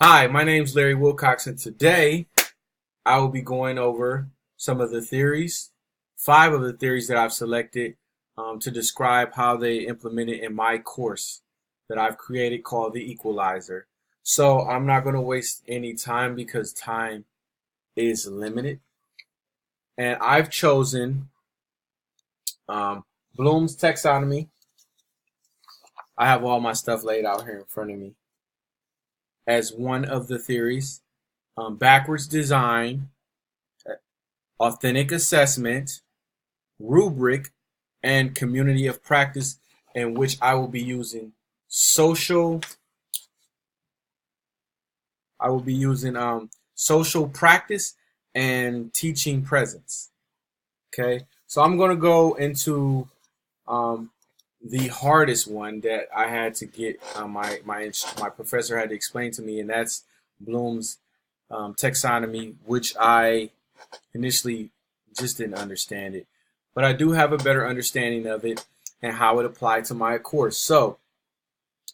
Hi, my name's Larry Wilcox, and today I will be going over some of the theories, five of the theories that I've selected to describe how they implement it in my course that I've created called the Equalizer. So I'm not going to waste any time because time is limited. And I've chosen Bloom's taxonomy. I have all my stuff laid out here in front of me as one of the theories. Backwards design, authentic assessment, rubric, and community of practice, in which I will be using social. I will be using social practice and teaching presence. Okay, so I'm going to go into the hardest one that I had to get. My professor had to explain to me, and that's Bloom's taxonomy, which I initially just didn't understand it, but I do have a better understanding of it and how it applied to my course. So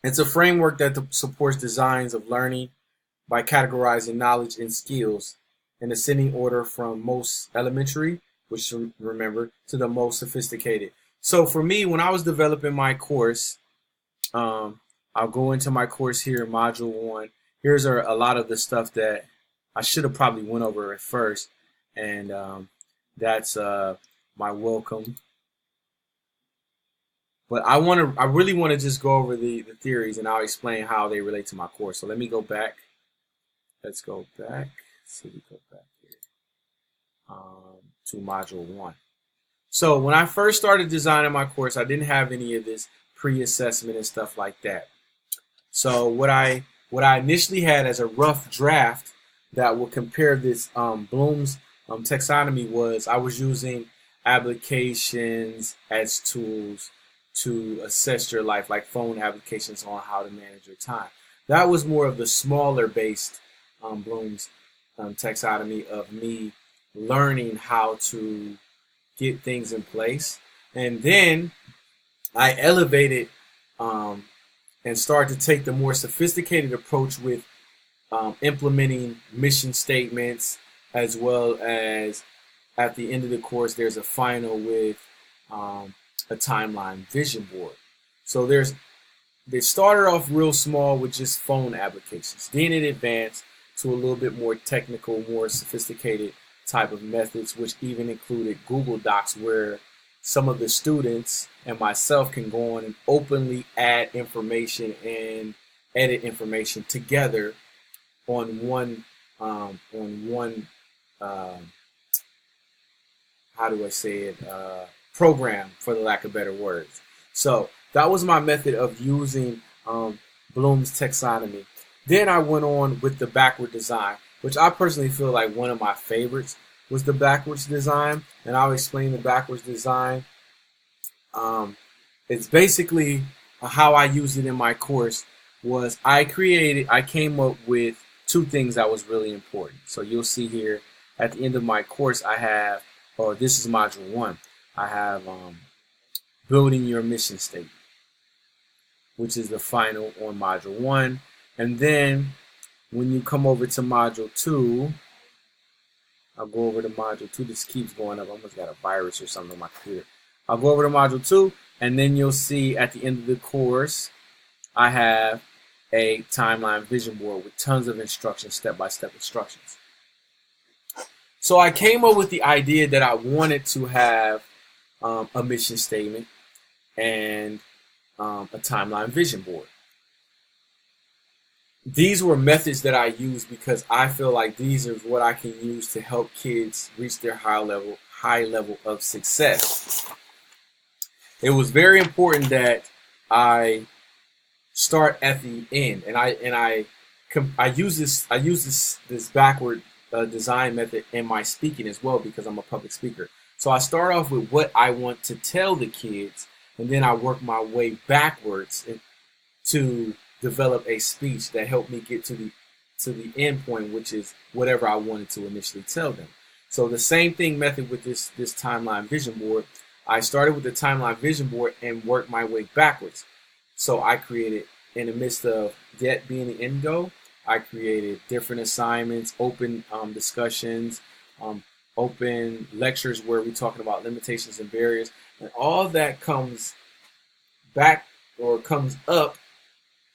it's a framework that supports designs of learning by categorizing knowledge and skills in ascending order from most elementary, which remember, to the most sophisticated. So for me, when I was developing my course, I'll go into my course here in Module 1. Here's a lot of the stuff that I should have probably went over at first, and that's my welcome. But I really want to just go over the theories, and I'll explain how they relate to my course. So let me go back. Let's go back. So we go back here to Module 1. So when I first started designing my course, I didn't have any of this pre-assessment and stuff like that. So what I initially had as a rough draft that will compare this Bloom's taxonomy was I was using applications as tools to assess your life, like phone applications on how to manage your time. That was more of the smaller based Bloom's taxonomy of me learning how to get things in place. And then I elevated and started to take the more sophisticated approach with implementing mission statements, as well as at the end of the course, there's a final with a timeline vision board. So they started off real small with just phone applications. Then it advanced to a little bit more technical, more sophisticated type of methods, which even included Google Docs, where some of the students and myself can go on and openly add information and edit information together on one how do I say it, program, for the lack of better words. So that was my method of using Bloom's taxonomy. Then I went on with the backward design, which I personally feel like one of my favorites was the backwards design, and I'll explain the backwards design. It's basically how I used it in my course. Was I came up with two things that was really important. So you'll see here at the end of my course, I have, or this is Module 1, I have building your mission statement, which is the final on Module 1. And then when you come over to Module 2, I'll go over to Module 2. This keeps going up. I almost got a virus or something on my computer. I'll go over to Module 2, and then you'll see at the end of the course, I have a timeline vision board with tons of instructions, step-by-step instructions. So I came up with the idea that I wanted to have a mission statement and a timeline vision board. These were methods that I used because I feel like these are what I can use to help kids reach their high level of success. It was very important that I start at the end, and I use this backward design method in my speaking as well, because I'm a public speaker. So I start off with what I want to tell the kids, and then I work my way backwards to develop a speech that helped me get to the end point, which is whatever I wanted to initially tell them. So the same thing method with this timeline vision board. I started with the timeline vision board and worked my way backwards. So I created, in the midst of that being the end goal, I created different assignments, open discussions, open lectures where we're talking about limitations and barriers, and all that comes back or comes up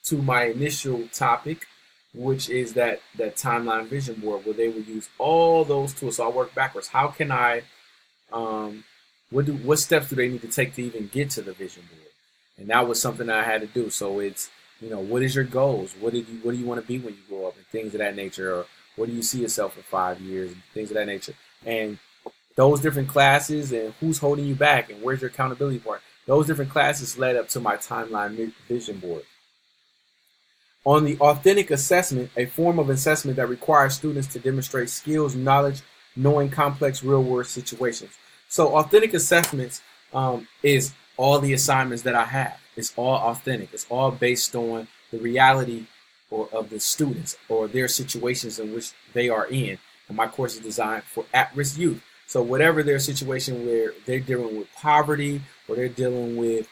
to my initial topic, which is that timeline vision board where they would use all those tools. So I work backwards. How can I what steps do they need to take to even get to the vision board? And that was something that I had to do. So it's, what is your goals? What do you want to be when you grow up, and things of that nature, or what do you see yourself in 5 years, and things of that nature. And those different classes, and who's holding you back, and where's your accountability part. Those different classes led up to my timeline vision board. On the authentic assessment, a form of assessment that requires students to demonstrate skills, knowledge, knowing complex real-world situations. So authentic assessments is all the assignments that I have. It's all authentic. It's all based on the reality of the students or their situations in which they are in. And my course is designed for at-risk youth. So whatever their situation where they're dealing with poverty, or they're dealing with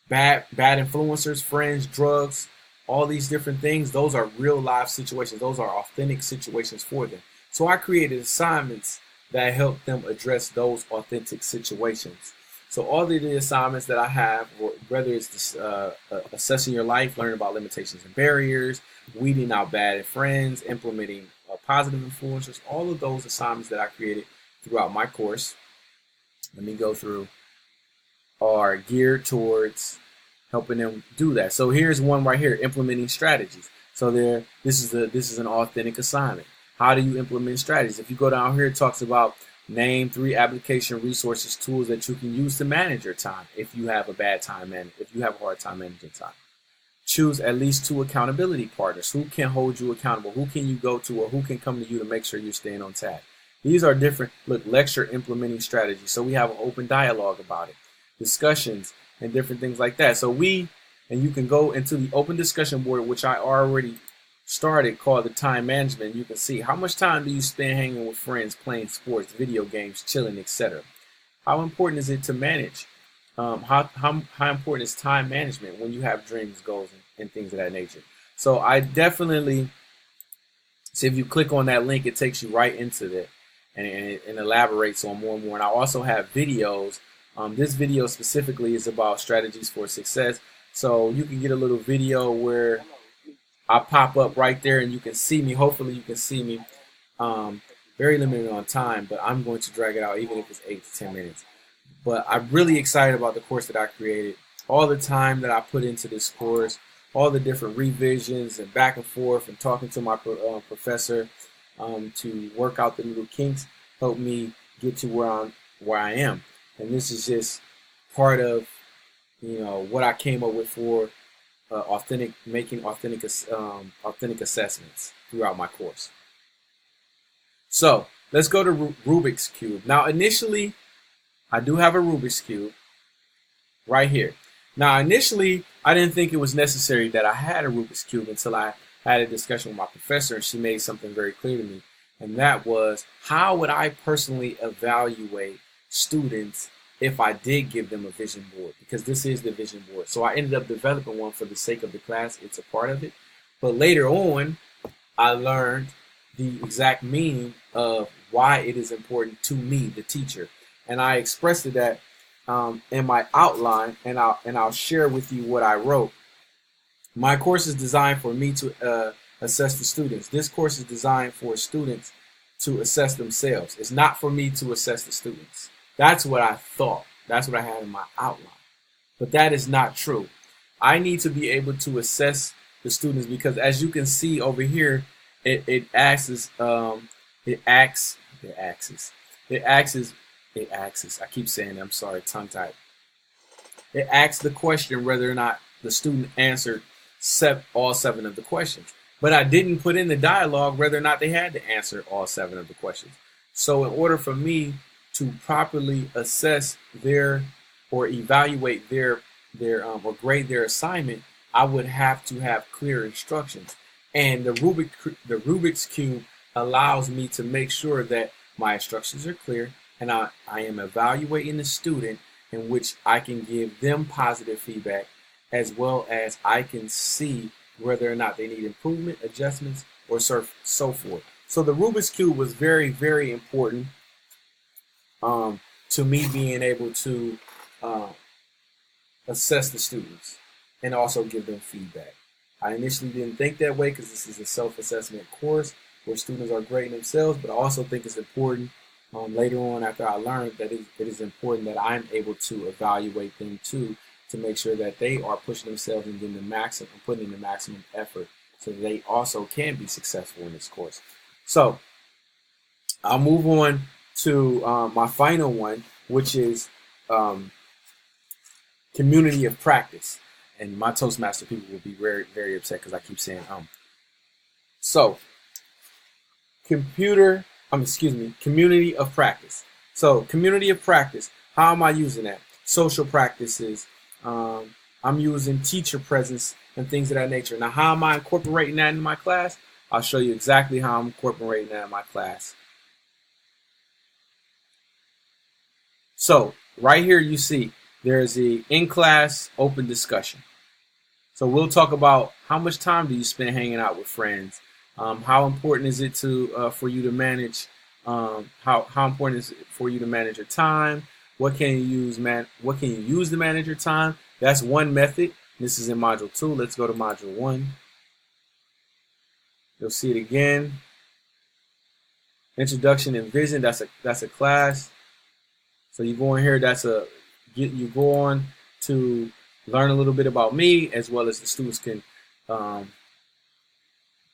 bad influencers, friends, drugs, all these different things, those are real life situations. Those are authentic situations for them. So I created assignments that help them address those authentic situations. So all of the assignments that I have, whether it's this, assessing your life, learning about limitations and barriers, weeding out bad friends, implementing positive influencers, all of those assignments that I created throughout my course, let me go through, are geared towards helping them do that. So here's one right here, implementing strategies. So this is an authentic assignment. How do you implement strategies? If you go down here, it talks about name 3 application resources, tools that you can use to manage your time if you have a bad time and if you have a hard time managing time. Choose at least 2 accountability partners. Who can hold you accountable? Who can you go to, or who can come to you to make sure you're staying on task? These are different, lecture implementing strategies. So we have an open dialogue about it, discussions, and different things like that. So you can go into the open discussion board, which I already started, called the time management. You can see how much time do you spend hanging with friends, playing sports, video games, chilling, etc. How important is it to manage? How important is time management when you have dreams, goals, and things of that nature? So I definitely, so if you click on that link, it takes you right into that, and elaborates on more and more. And I also have videos. This video specifically is about strategies for success. So you can get a little video where I pop up right there and you can see me. Hopefully you can see me. Very limited on time, but I'm going to drag it out even if it's 8 to 10 minutes. But I'm really excited about the course that I created. All the time that I put into this course, all the different revisions and back and forth and talking to my professor to work out the little kinks, helped me get to where I am. And this is just part of what I came up with for authentic assessments throughout my course. So let's go to Rubik's Cube. Now initially, I do have a Rubik's Cube right here. Now initially, I didn't think it was necessary that I had a Rubik's Cube until I had a discussion with my professor, and she made something very clear to me. And that was, how would I personally evaluate students if I did give them a vision board? Because this is the vision board. So I ended up developing one for the sake of the class. It's a part of it. But later on, I learned the exact meaning of why it is important to me, the teacher. And I expressed it that in my outline, and I'll share with you what I wrote. My course is designed for me to assess the students. This course is designed for students to assess themselves. It's not for me to assess the students. That's what I thought. That's what I had in my outline. But that is not true. I need to be able to assess the students because, as you can see over here, it asks. I keep saying it, I'm sorry, tongue tied. It asks the question whether or not the student answered all 7 of the questions. But I didn't put in the dialogue whether or not they had to answer all 7 of the questions. So in order for me to properly assess or evaluate their or grade their assignment, I would have to have clear instructions. And the Rubik's Cube allows me to make sure that my instructions are clear, and I am evaluating the student in which I can give them positive feedback, as well as I can see whether or not they need improvement, adjustments, or so forth. So the Rubik's Cube was very, very important to me being able to assess the students and also give them feedback. I initially didn't think that way because this is a self-assessment course where students are grading themselves, but I also think it's important later on after I learned that it is important that I'm able to evaluate them too, to make sure that they are pushing themselves and getting the maximum, putting in the maximum effort so that they also can be successful in this course. So I'll move on to my final one, which is community of practice. And my Toastmaster people will be very, very upset because I keep saying So community of practice. So community of practice, how am I using that? Social practices. I'm using teacher presence and things of that nature. Now, how am I incorporating that in my class? I'll show you exactly how I'm incorporating that in my class. So right here you see there's the in-class open discussion. So we'll talk about how much time do you spend hanging out with friends? How important is it to for you to manage? How important is it for you to manage your time? What can you use, What can you use to manage your time? That's one method. This is in module 2. Let's go to module 1. You'll see it again. Introduction and vision. That's a class. So you go in here. You go on to learn a little bit about me, as well as the students can.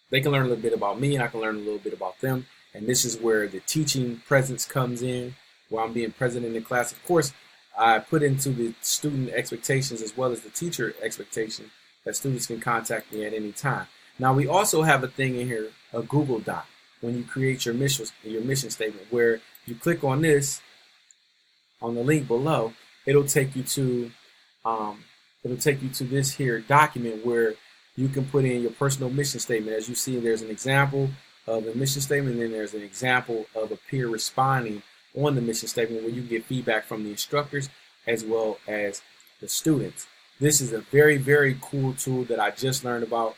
They can learn a little bit about me, and I can learn a little bit about them. And this is where the teaching presence comes in, where I'm being present in the class. Of course, I put into the student expectations as well as the teacher expectation that students can contact me at any time. Now, we also have a thing in here, a Google Doc, when you create your mission statement, where you click on this, on the link below, it'll take you to this here document where you can put in your personal mission statement. As you see, there's an example of a mission statement, and then there's an example of a peer responding on the mission statement where you get feedback from the instructors as well as the students. This is a very, very cool tool that I just learned about.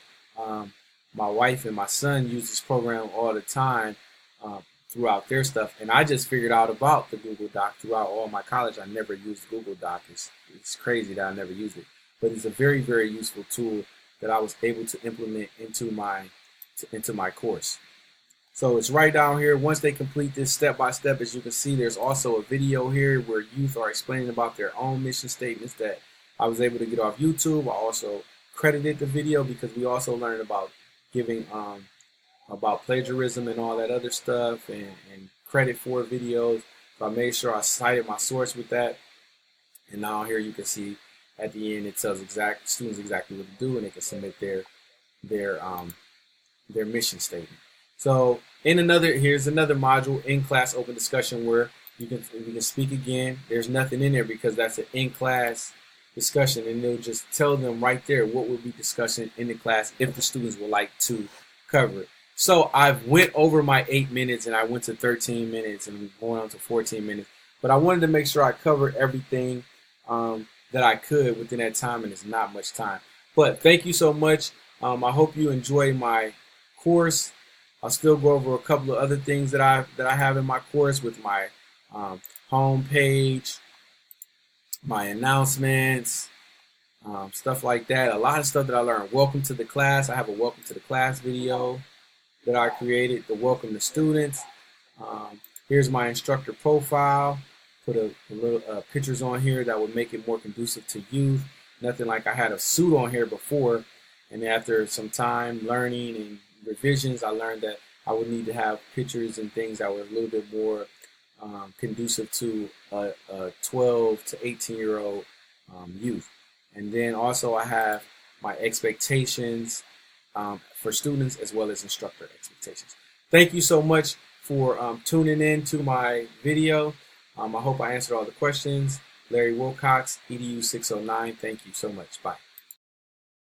My wife and my son use this program all the time throughout their stuff, and I just figured out about the Google Doc throughout all my college. I never used Google Doc. It's crazy that I never used it, but it's a very, very useful tool that I was able to implement into my course. So it's right down here. Once they complete this step by step, as you can see, there's also a video here where youth are explaining about their own mission statements that I was able to get off YouTube. I also credited the video because we also learned about giving about plagiarism and all that other stuff, and credit for videos. So I made sure I cited my source with that. And now here you can see at the end it tells students exactly what to do, and they can submit their mission statement. So here's another module, in-class open discussion, where you can speak again. There's nothing in there because that's an in-class discussion, and they'll just tell them right there what we'll be discussing in the class if the students would like to cover it. So I've went over my 8 minutes, and I went to 13 minutes, and we're going on to 14 minutes. But I wanted to make sure I covered everything that I could within that time, and it's not much time. But thank you so much. I hope you enjoy my course. I'll still go over a couple of other things that I have in my course with my home page, my announcements, stuff like that. A lot of stuff that I learned. Welcome to the class. I have a welcome to the class video that I created to welcome the students. Here's my instructor profile. Put a little pictures on here that would make it more conducive to youth. Nothing like I had a suit on here before, and after some time learning and revisions, I learned that I would need to have pictures and things that were a little bit more conducive to a 12 to 18-year-old youth. And then also I have my expectations for students as well as instructor expectations. Thank you so much for tuning in to my video. I hope I answered all the questions. Larry Wilcox, EDU609. Thank you so much. Bye.